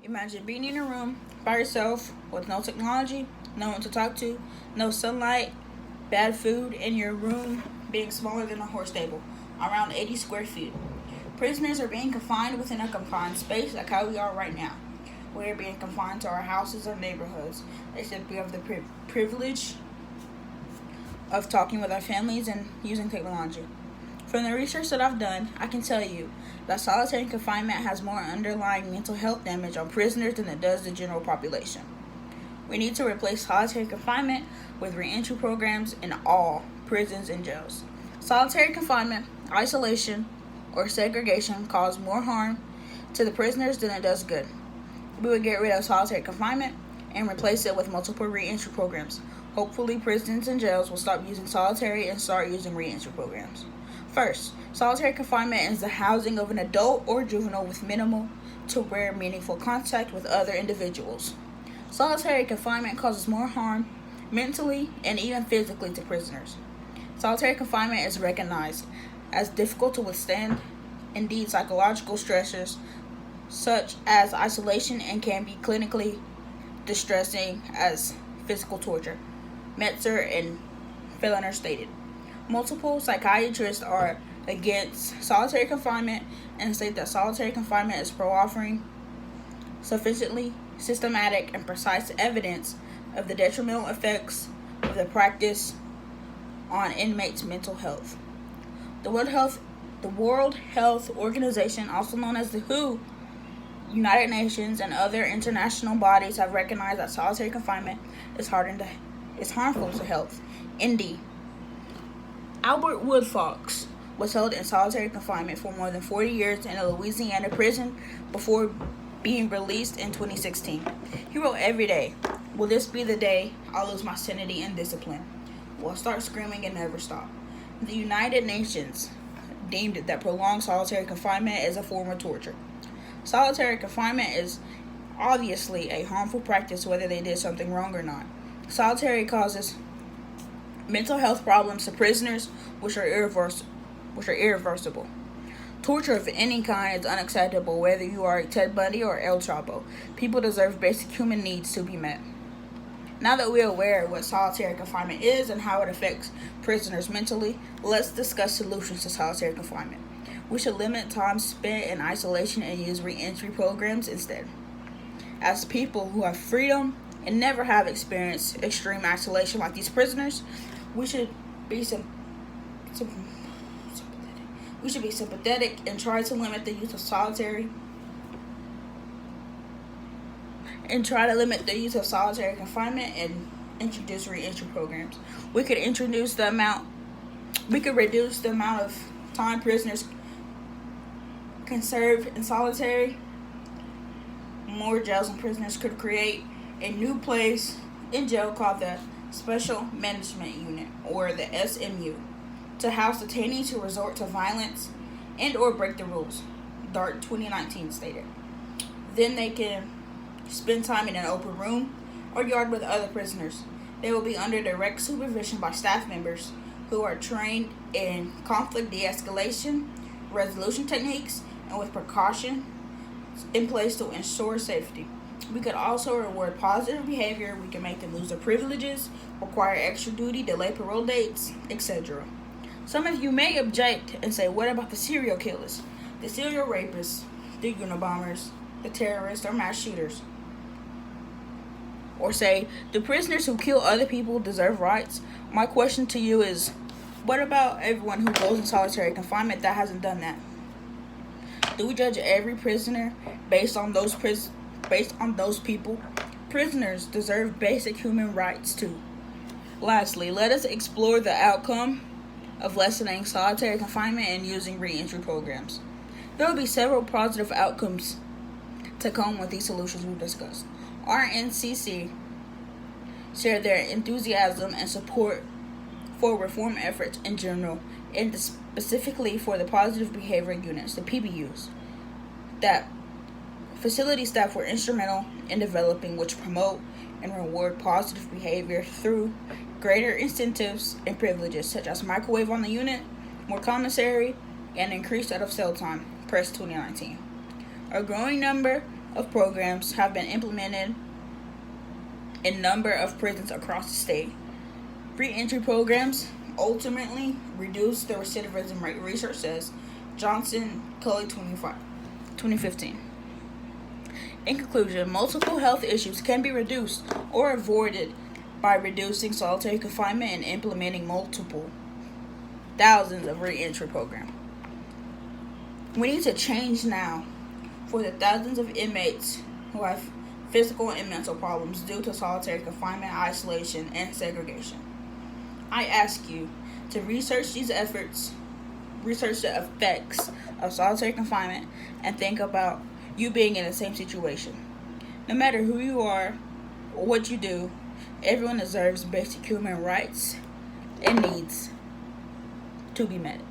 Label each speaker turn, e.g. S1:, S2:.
S1: Imagine being in a room by yourself with no technology, no one to talk to, no sunlight, bad food, and your room being smaller than a horse stable, around 80 square feet. Prisoners are being confined within a confined space like how we are right now. We are being confined to our houses or neighborhoods, except we have the privilege of talking with our families and using technology. From the research that I've done, I can tell you that solitary confinement has more underlying mental health damage on prisoners than it does the general population. We need to replace solitary confinement with reentry programs in all prisons and jails. Solitary confinement, isolation, or segregation cause more harm to the prisoners than it does good. We would get rid of solitary confinement and replace it with multiple reentry programs. Hopefully, prisons and jails will stop using solitary and start using reentry programs. First, solitary confinement is the housing of an adult or juvenile with minimal to rare meaningful contact with other individuals. Solitary confinement causes more harm mentally and even physically to prisoners. Solitary confinement is recognized as difficult to withstand. Indeed, psychological stressors such as isolation and can be clinically distressing as physical torture. Metzer and Fellner stated. Multiple psychiatrists are against solitary confinement and state that solitary confinement is offering sufficiently systematic and precise evidence of the detrimental effects of the practice on inmates' mental health. The World Health Organization, also known as the WHO, United Nations, and other international bodies have recognized that solitary confinement is harmful to health. Indeed, Albert Woodfox was held in solitary confinement for more than 40 years in a Louisiana prison before being released in 2016. He wrote every day, "Will this be the day I'll lose my sanity and discipline? Will I start screaming and never stop?" The United Nations deemed that prolonged solitary confinement is a form of torture. Solitary confinement is obviously a harmful practice whether they did something wrong or not. Solitary causes mental health problems to prisoners which are irreversible. Torture of any kind is unacceptable whether you are Ted Bundy or El Chapo. People deserve basic human needs to be met. Now that we're aware of what solitary confinement is and how it affects prisoners mentally, let's discuss solutions to solitary confinement. We should limit time spent in isolation and use reentry programs instead. As people who have freedom and never have experienced extreme isolation like these prisoners, we should be sympathetic and try to limit the use of solitary confinement and introduce reentry programs. We could reduce the amount of time prisoners can serve in solitary. More jails and prisoners could create a new place in jail called the Special Management Unit, or the SMU, to house detainees who resort to violence and or break the rules, DART 2019 stated. Then they can spend time in an open room or yard with other prisoners. They will be under direct supervision by staff members who are trained in conflict de-escalation, resolution techniques, and with precaution in place to ensure safety. We could also reward positive behavior. We can make them lose their privileges, require extra duty, delay parole dates, etc. Some of you may object and say, what about the serial killers, the serial rapists, the Unabombers, the terrorists, or mass shooters? Or say, do prisoners who kill other people deserve rights? My question to you is, what about everyone who goes in solitary confinement that hasn't done that? Do we judge every prisoner based on those people? Prisoners deserve basic human rights too. Lastly, let us explore the outcome of lessening solitary confinement and using reentry programs. There will be several positive outcomes to come with these solutions we've discussed. RNCC share their enthusiasm and support for reform efforts in general, and specifically for the positive behavior units, the PBUs, that facility staff were instrumental in developing, which promote and reward positive behavior through greater incentives and privileges such as microwave on the unit, more commissary, and increased out of cell time, Press 2019. A growing number of programs have been implemented in a number of prisons across the state. Reentry programs ultimately reduce the recidivism rate, research says. Johnson, Cully, 2015. In conclusion, multiple health issues can be reduced or avoided by reducing solitary confinement and implementing multiple thousands of reentry programs. We need to change now for the thousands of inmates who have physical and mental problems due to solitary confinement, isolation, and segregation. I ask you to research these efforts, research the effects of solitary confinement, and think about you being in the same situation. No matter who you are or what you do, everyone deserves basic human rights and needs to be met.